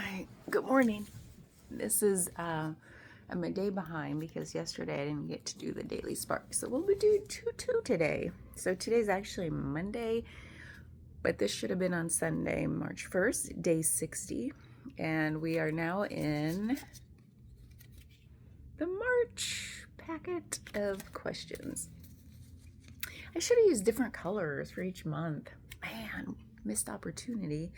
Hi, good morning. This is I'm a day behind because yesterday I didn't get to do the daily spark. So we'll be doing two today. So today's actually Monday, but this should have been on Sunday, March 1st, day 60. And we are now in the March packet of questions. I should have used different colors for each month. Man, missed opportunity.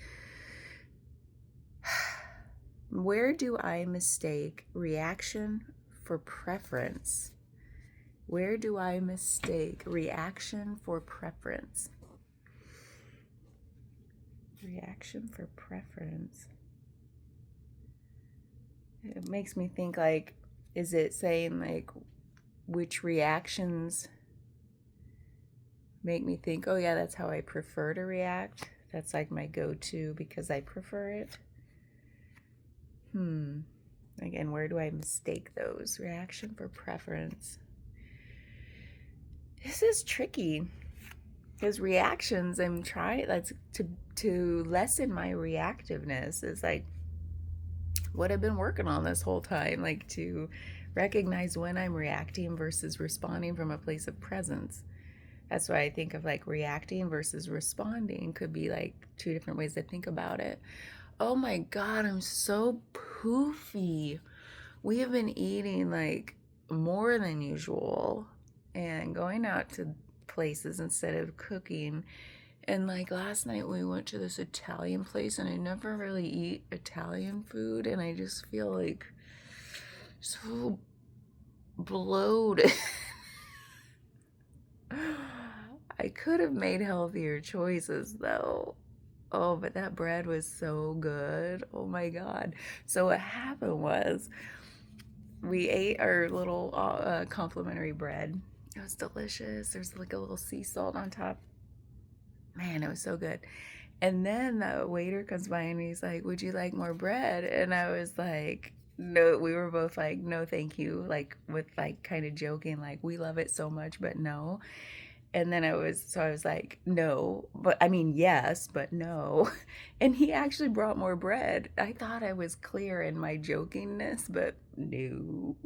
Where do I mistake reaction for preference? Where do I mistake reaction for preference? Reaction for preference. It makes me think like, is it saying like which reactions make me think, oh yeah, that's how I prefer to react? That's like my go-to because I prefer it. Again, where do I mistake those? Reaction for preference. This is tricky because reactions, I'm trying that's to lessen my reactiveness is like what I've been working on this whole time, like to recognize when I'm reacting versus responding from a place of presence. That's why I think of like reacting versus responding could be like two different ways to think about it. Oh my God, I'm so poofy. We have been eating like more than usual and going out to places instead of cooking. And like last night we went to this Italian place and I never really eat Italian food and I just feel like so bloated. I could have made healthier choices though. Oh, but that bread was so good. Oh my God. So what happened was we ate our little complimentary bread. It was delicious. There's like a little sea salt on top. Man, it was so good. And then the waiter comes by and he's like, would you like more bread? And I was like, no, we were both like, no, thank you. Like with like kind of joking, like we love it so much, but no. And then I was like, no, but I mean, yes, but no. And he actually brought more bread. I thought I was clear in my jokingness, but nope.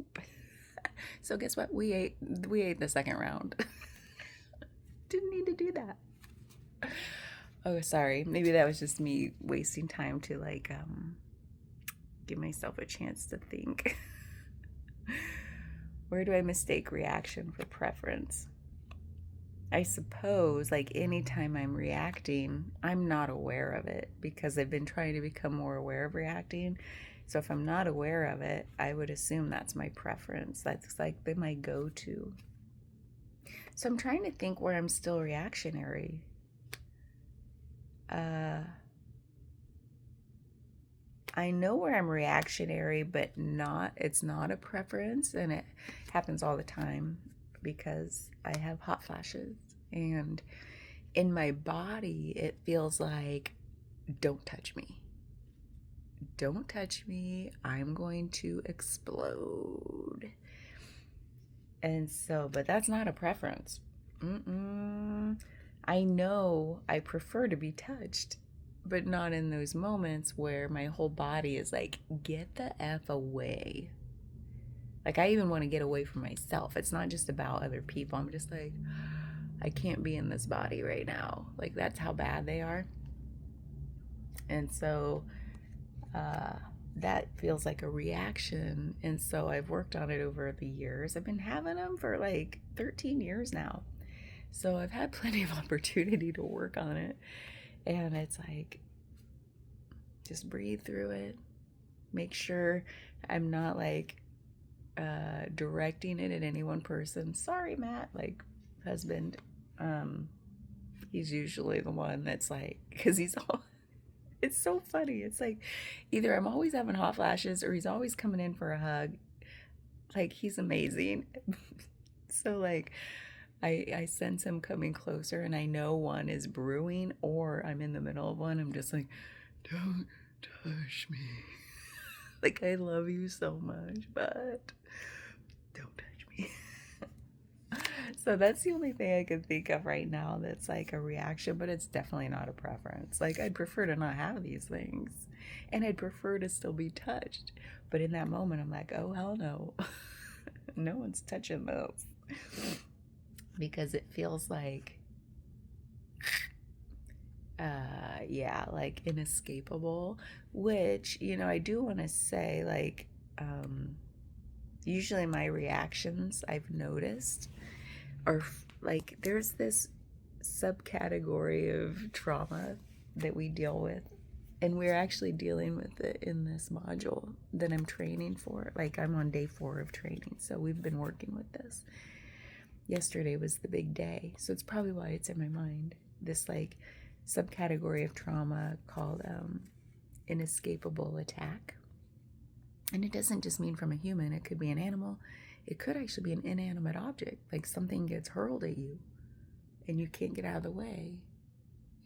So guess what? We ate the second round. Didn't need to do that. Oh, sorry. Maybe that was just me wasting time to like give myself a chance to think. Where do I mistake reaction for preference? I suppose like anytime I'm reacting, I'm not aware of it because I've been trying to become more aware of reacting. So if I'm not aware of it, I would assume that's my preference. That's like my go-to. So I'm trying to think where I'm still reactionary. I know where I'm reactionary, but it's not a preference, and it happens all the time because I have hot flashes and in my body it feels like don't touch me. Don't touch me. I'm going to explode. And so, but that's not a preference. I know I prefer to be touched, but not in those moments where my whole body is like, get the F away. Like, I even want to get away from myself. It's not just about other people. I'm just like, I can't be in this body right now. Like, that's how bad they are. And so, that feels like a reaction. And so I've worked on it over the years. I've been having them for like 13 years now. So I've had plenty of opportunity to work on it. And it's like, just breathe through it. Make sure I'm not like directing it at any one person. Sorry, Matt, like husband. He's usually the one that's like, because he's all, it's so funny. It's like either I'm always having hot flashes or he's always coming in for a hug. Like he's amazing. So like I sense him coming closer and I know one is brewing or I'm in the middle of one. I'm just like, don't touch me. Like I love you so much, but don't touch me. So that's the only thing I can think of right now that's like a reaction, but it's definitely not a preference. Like I'd prefer to not have these things. And I'd prefer to still be touched. But in that moment, I'm like, oh, hell no. No one's touching those. Because it feels like, yeah, like inescapable. Which, I do want to say, like, usually my reactions I've noticed are like, there's this subcategory of trauma that we deal with, and we're actually dealing with it in this module that I'm training for. Like, I'm on day 4 of training, so we've been working with this. Yesterday was the big day, so it's probably why it's in my mind, this like subcategory of trauma called inescapable attack. And it doesn't just mean from a human, it could be an animal, it could actually be an inanimate object, like something gets hurled at you and you can't get out of the way,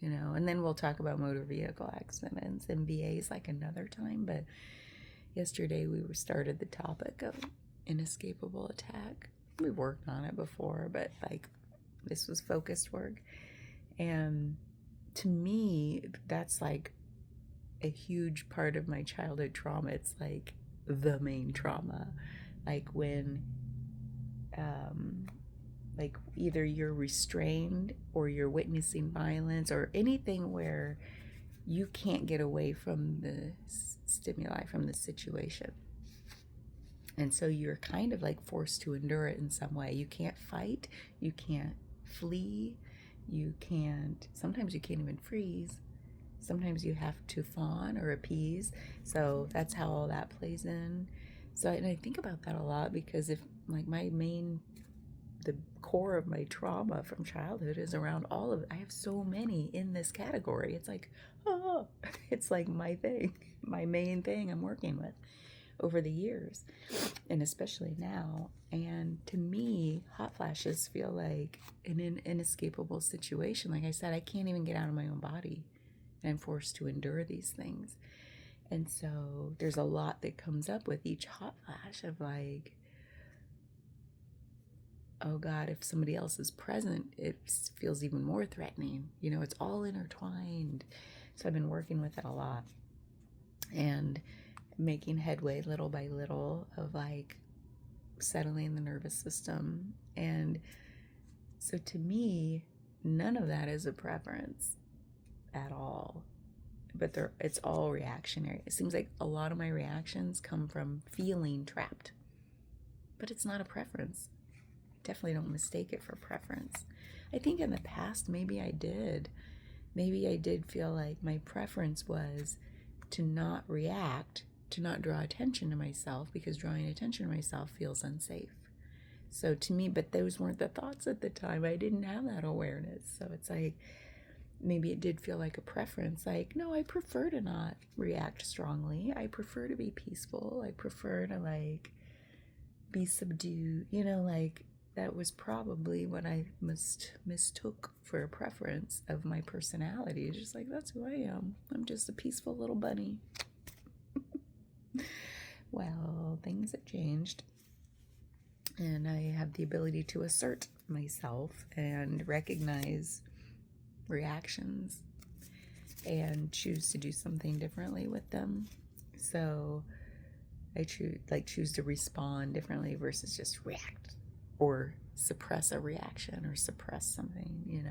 and then we'll talk about motor vehicle accidents and VAs like another time. But yesterday we started the topic of inescapable attack. We worked on it before, but like, this was focused work. And to me, that's like a huge part of my childhood trauma. It's like the main trauma. Like when like either you're restrained or you're witnessing violence or anything where you can't get away from the stimuli, from the situation. And so you're kind of like forced to endure it in some way. You can't fight, you can't flee, sometimes you can't even freeze. Sometimes you have to fawn or appease. So that's how all that plays in. So, and I think about that a lot, because if like the core of my trauma from childhood is around all of it. I have so many in this category. It's like, oh, it's like my thing, my main thing I'm working with over the years, and especially now. And to me, hot flashes feel like an inescapable situation. Like I said, I can't even get out of my own body, and I'm forced to endure these things. And so there's a lot that comes up with each hot flash of like, oh God, if somebody else is present, it feels even more threatening. It's all intertwined. So I've been working with it a lot and making headway little by little of like settling the nervous system. And so to me, none of that is a preference at all. But it's all reactionary. It seems like a lot of my reactions come from feeling trapped. But it's not a preference. Definitely don't mistake it for preference. I think in the past, maybe I did. Maybe I did feel like my preference was to not react, to not draw attention to myself, because drawing attention to myself feels unsafe. So to me, but those weren't the thoughts at the time. I didn't have that awareness. So it's like, maybe it did feel like a preference. Like, no, I prefer to not react strongly. I prefer to be peaceful. I prefer to like be subdued, like that was probably what I mistook for a preference of my personality. Just like, that's who I am. I'm just a peaceful little bunny. Well, things have changed, and I have the ability to assert myself and recognize reactions and choose to do something differently with them. So I choose to respond differently versus just react or suppress a reaction or suppress something,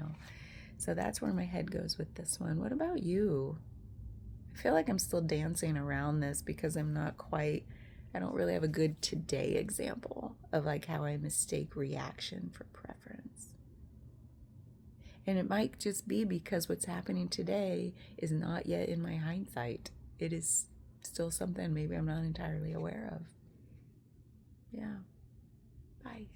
So that's where my head goes with this one. What about you? I feel like I'm still dancing around this because I don't really have a good today example of like how I mistake reaction for preference. And it might just be because what's happening today is not yet in my hindsight. It is still something maybe I'm not entirely aware of. Yeah. Bye.